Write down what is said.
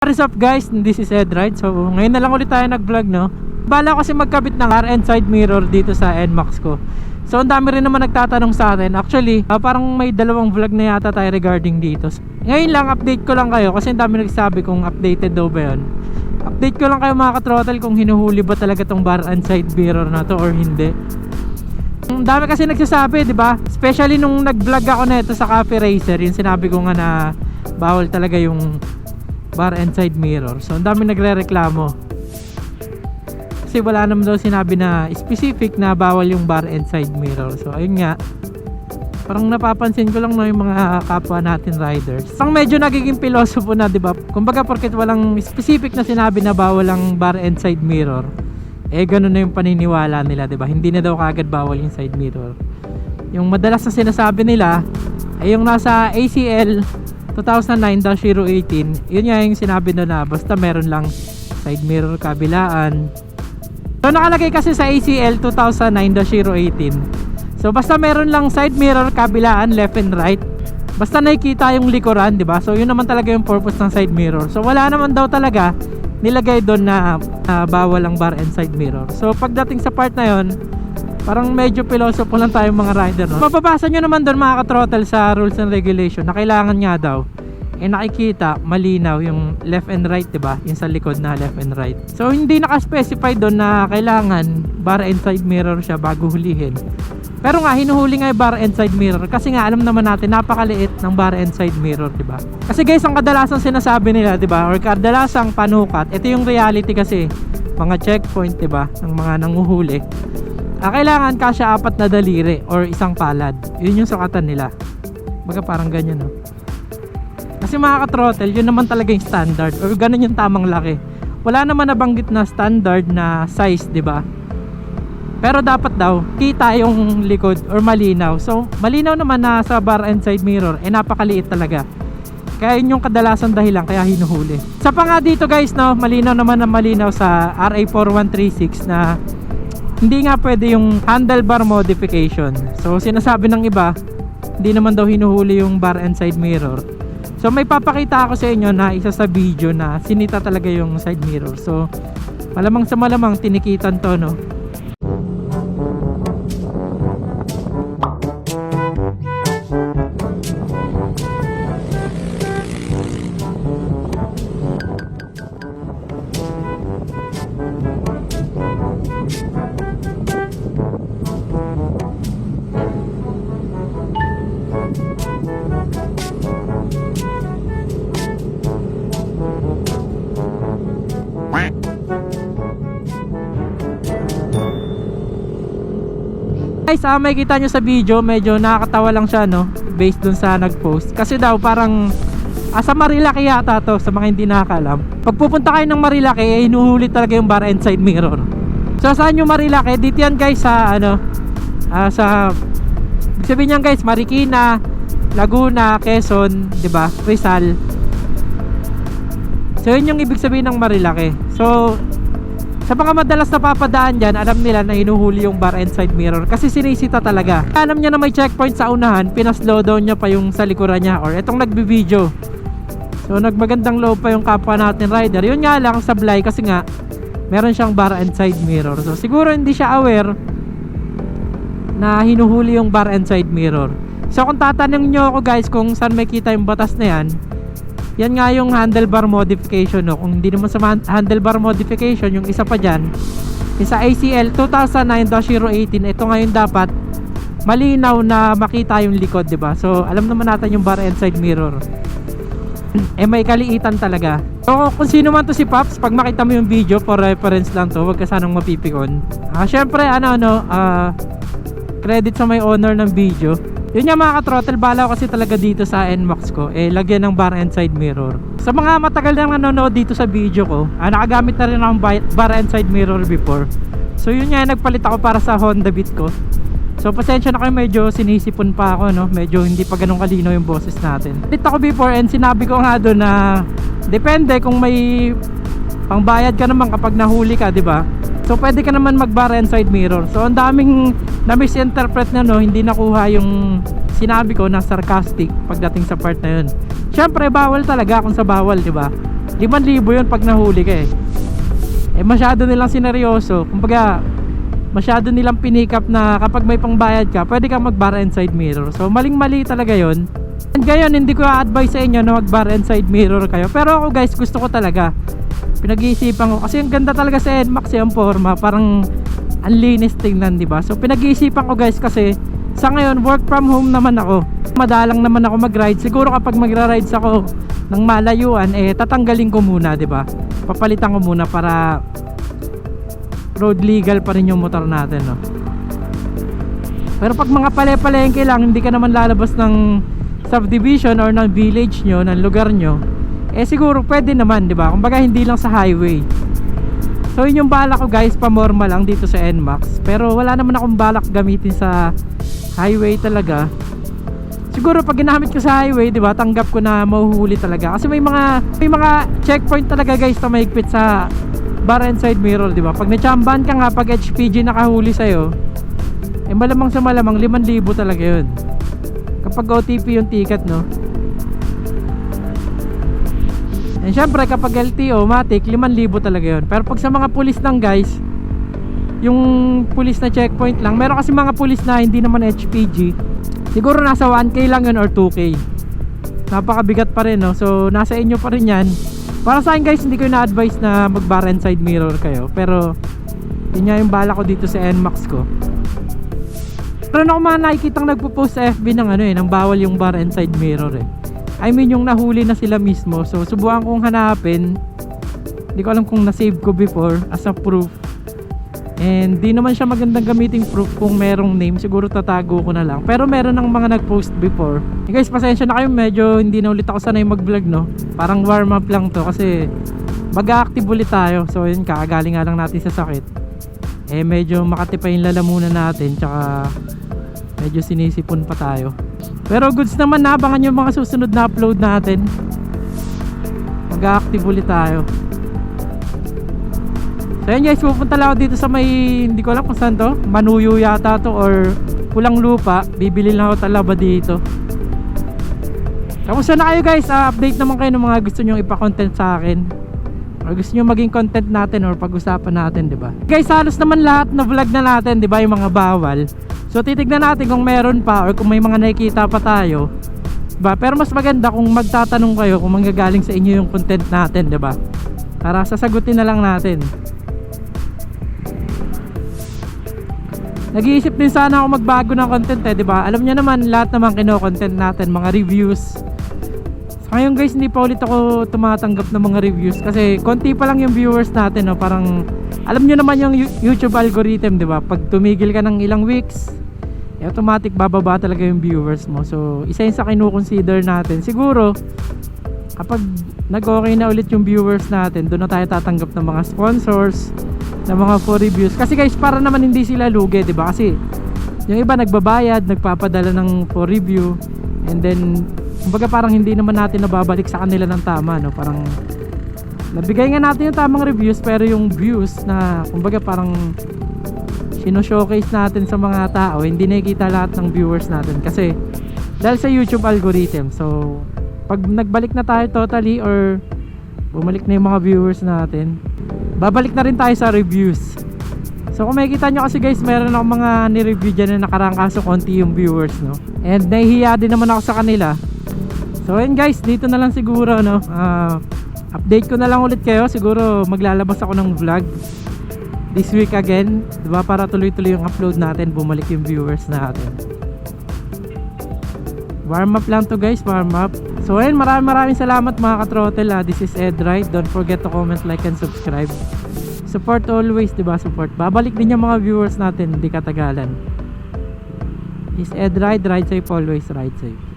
What is up guys, this is Ed, right? So ngayon na lang ulit tayo nag-vlog, no? Bala ko kasi magkabit ng RN side mirror dito sa NMAX ko. So ang dami rin naman nagtatanong sa atin. Actually, parang may dalawang vlog na yata tayo regarding dito. Ngayon lang, update ko lang kayo kasi ang dami nagsabi kung updated daw ba yun. Update ko lang kayo mga ka-throttle kung hinuhuli ba talaga tong bar and side mirror na to or hindi. Ang dami kasi nagsasabi, di ba? Especially nung nag-vlog ako nito sa Cafe Racer, yung sinabi ko nga na bawal talaga yung bar and side mirror. So ang dami nagre-reklamo kasi wala naman daw sinabi na specific na bawal yung bar and side mirror. So ayun nga, parang napapansin ko lang no, yung mga kapwa natin riders. Parang medyo nagiging pilosopo na, di ba? Kumbaga porket walang specific na sinabi na bawal ang bar and side mirror, eh ganun na yung paniniwala nila, di ba? Hindi na daw kagad bawal yung side mirror. Yung madalas na sinasabi nila ay yung nasa ACL 2009-018, yun nga yung sinabi doon na basta meron lang side mirror kabilaan. So nakalagay kasi sa ACL 2009-018, so basta meron lang side mirror kabilaan, left and right, basta nakikita yung likuran, di ba? So yun naman talaga yung purpose ng side mirror. So wala naman daw talaga nilagay doon na bawal ang bar and side mirror. So pagdating sa part na yun, parang medyo pilosopo lang tayo mga rider, no? Mababasa nyo naman doon mga ka-throttle sa rules and regulation na kailangan nga daw nakikita malinaw yung left and right, diba? Yung sa likod na left and right. So hindi naka-specify doon na kailangan bar and side mirror siya bago hulihin. Pero nga hinuhuli nga yung bar and side mirror kasi nga alam naman natin napakaliit ng bar and side mirror, diba? Kasi guys, ang kadalasan sinasabi nila, diba, or kadalasang panukat, ito yung reality kasi mga checkpoint, diba, ng mga nanguhuli, kailangan kasya 4 na daliri or isang palad. Yun yung sukatan nila. Baga parang ganyan, no? Kasi mga ka-throttle, yun naman talaga yung standard or ganun yung tamang laki. Wala naman nabanggit na standard na size, di ba? Pero dapat daw kita yung likod or malinaw. So malinaw naman na sa bar and side mirror napakaliit talaga. Kaya yun yung kadalasan dahilan kaya hinuhuli. Sa pa nga dito guys, no, malinaw naman na malinaw sa RA 4136 na hindi nga pwede yung handlebar modification. So sinasabi ng iba, hindi naman daw hinuhuli yung bar and side mirror. So may papakita ako sa inyo na isa sa video na sinita talaga yung side mirror. So malamang sa malamang tinikitan to, no? Guys, may kita nyo sa video, medyo nakakatawa lang siya, no? Based dun sa nag-post. Kasi daw parang sa Marilaki yata to, sa mga hindi nakakalam. Pag pupunta kayo ng Marilaki, hinuhuli talaga yung bar and side mirror. So saan yung Marilaki? Dito yan guys sa sa sabihin niyan guys, Marikina, Laguna, Quezon, 'di ba? Rizal. So yun yung ibig sabihin ng Marilaki. So sa mga madalas na papadaan dyan, alam nila na hinuhuli yung bar and side mirror kasi sinisita talaga. Alam niya na may checkpoint sa unahan, pinaslow down niya pa yung sa likuran niya or etong nagbibideo. So nagmagandang loob pa yung kapwa natin rider. Yun nga lang sablay kasi nga meron siyang bar and side mirror. So siguro hindi siya aware na hinuhuli yung bar and side mirror. So kung tatanungin nyo ako guys kung saan may kita yung batas na yan, yan nga yung handlebar modification, no? Kung hindi naman sa handlebar modification, yung isa pa dyan, sa ACL 2009-018, ito ngayon dapat malinaw na makita yung likod, diba? So alam naman natin yung bar and side mirror may kaliitan talaga. So kung sino man to si Pops, pag makita mo yung video, for reference lang to, wag ka sanang mapipikon. Syempre credit sa may owner ng video. Yun nga mga ka-throttle, bala ko kasi talaga dito sa NMAX ko lagyan ng bar and side mirror. Sa mga matagal na nanonood dito sa video ko, nakagamit na rin akong bar and side mirror before. So yun nga, nagpalit ako para sa Honda Beat ko. So pasensya na kayo, medyo sinisipon pa ako, no? Medyo hindi pa ganun kalinaw yung boses natin. Palit ako before and sinabi ko nga doon na depende kung may pangbayad ka naman kapag nahuli ka, di ba? So pwede ka naman mag bar and side mirror. So ang daming na misinterpret na, no, hindi nakuha yung sinabi ko na sarcastic pagdating sa part na yun. Syempre bawal talaga kung sa bawal, di ba? 5,000 yun pag nahuli ka eh masyado nilang sineryoso, kumbaga masyado nilang pinikap na kapag may pangbayad ka pwede kang mag bar and side mirror. So maling mali talaga yon. And ngayon hindi ko advise sa inyo na mag bar and side mirror kayo, pero ako guys gusto ko talaga, pinag-iisipan ko kasi ang ganda talaga sa NMAX yung forma, parang ang linis tingnan, diba? So pinag-iisipan ko guys kasi sa ngayon work from home naman ako, madalang naman ako mag-ride. Siguro kapag magra-rides ako ng malayuan tatanggalin ko muna, diba? Papalitan ko muna para road legal pa rin yung motor natin, no? Pero pag mga pale-palengke lang, hindi ka naman lalabas ng subdivision or ng village nyo, ng lugar nyo, siguro pwede naman, diba? Kumbaga hindi lang sa highway. So yun yung balak ko guys, pamorma lang dito sa NMAX. Pero wala naman akong balak gamitin sa highway talaga. Siguro pag ginamit ko sa highway, diba, tanggap ko na mahuhuli talaga. Kasi may mga checkpoint talaga guys na mahigpit sa bar and side mirror, diba? Pag natsambahan ka nga, pag HPG nakahuli sa'yo, malamang sa malamang 5,000 talaga yun kapag OTP yung ticket, no? And syempre kapag LTO matic, 5,000 talaga yun. Pero pag sa mga pulis lang guys, yung pulis na checkpoint lang, meron kasi mga pulis na hindi naman HPG, siguro nasa 1K lang yun or 2K. Napakabigat pa rin, no? So nasa inyo pa rin yan. Para sa akin guys, hindi ko na-advise na mag bar and side mirror kayo, pero yun nga yung bala ko dito sa NMAX ko. Pero ako mga nakikitang nagpo-post sa FB ng ng bawal yung bar and side mirror I mean yung nahuli na sila mismo. So subukan kong hanapin. Hindi ko alam kung na-save ko before as a proof. And di naman siya magandang gamiting proof kung merong name. Siguro tatago ko na lang. Pero meron ng mga nag-post before. Guys, pasensya na kayo, medyo hindi na ulit ako sanay mag-vlog, no? Parang warm up lang to kasi mag-active ulit tayo. So yun, kakagaling nga lang natin sa sakit. Medyo makati pa yung lalamunan natin, tsaka medyo sinisipon pa tayo. Pero goods naman, nabangan yung mga susunod na upload natin. Mag-active ulit tayo. So yun guys, pupunta lang ako dito sa may, hindi ko alam kung saan to, Manuyo yata to or Pulang Lupa. Bibili lang ako talaba dito. Kamusta na kayo guys? Update naman kayo ng mga gusto nyo ipa-content sa akin, or gusto nyo maging content natin or pag-usapan natin, diba? Guys, halos naman lahat na vlog na natin, diba, yung mga bawal. So titignan natin kung meron pa or kung may mga nakikita pa tayo, diba? Pero mas maganda kung magtatanong kayo kung manggagaling sa inyo yung content natin, diba? Para sasagutin na lang natin. Nag-iisip din sana ako magbago ng content diba? Alam nyo naman, lahat naman kino-content natin, mga reviews. So ngayon guys, hindi pa ulit ako tumatanggap ng mga reviews kasi konti pa lang yung viewers natin, no? Parang alam nyo naman yung YouTube algorithm, diba? Pag tumigil ka ng ilang weeks, automatic bababa talaga yung viewers mo. So isa yun sa kinukonsider natin. Siguro kapag nag-okay na ulit yung viewers natin, doon na tayo tatanggap ng mga sponsors, ng mga for reviews. Kasi guys, para naman hindi sila lugi, diba? Kasi yung iba nagbabayad, nagpapadala ng for review, and then kumbaga parang hindi naman natin nababalik sa kanila ng tama, no? Parang nabigay nga natin yung tamang reviews, pero yung views na kumbaga parang sino-showcase natin sa mga tao, hindi nakikita lahat ng viewers natin kasi dahil sa YouTube algorithm. So pag nagbalik na tayo totally or bumalik na yung mga viewers natin, babalik na rin tayo sa reviews. So kung makikita nyo kasi guys, meron akong mga ni-review dyan na nakarang, kaso konti yung viewers, no? And nahihiya din naman ako sa kanila. So ayun guys, dito na lang siguro, no? Update ko na lang ulit kayo. Siguro maglalabas ako ng vlog this week again, diba? Para tuloy-tuloy yung upload natin, bumalik yung viewers natin. Warm up lang to guys, warm up. So ayun, maraming salamat mga ka-throttle. This is Ed Ride. Don't forget to comment, like, and subscribe. Support always, diba? Support. Babalik din yung mga viewers natin, hindi katagalan. This is Ed Ride. Ride safe always, ride safe.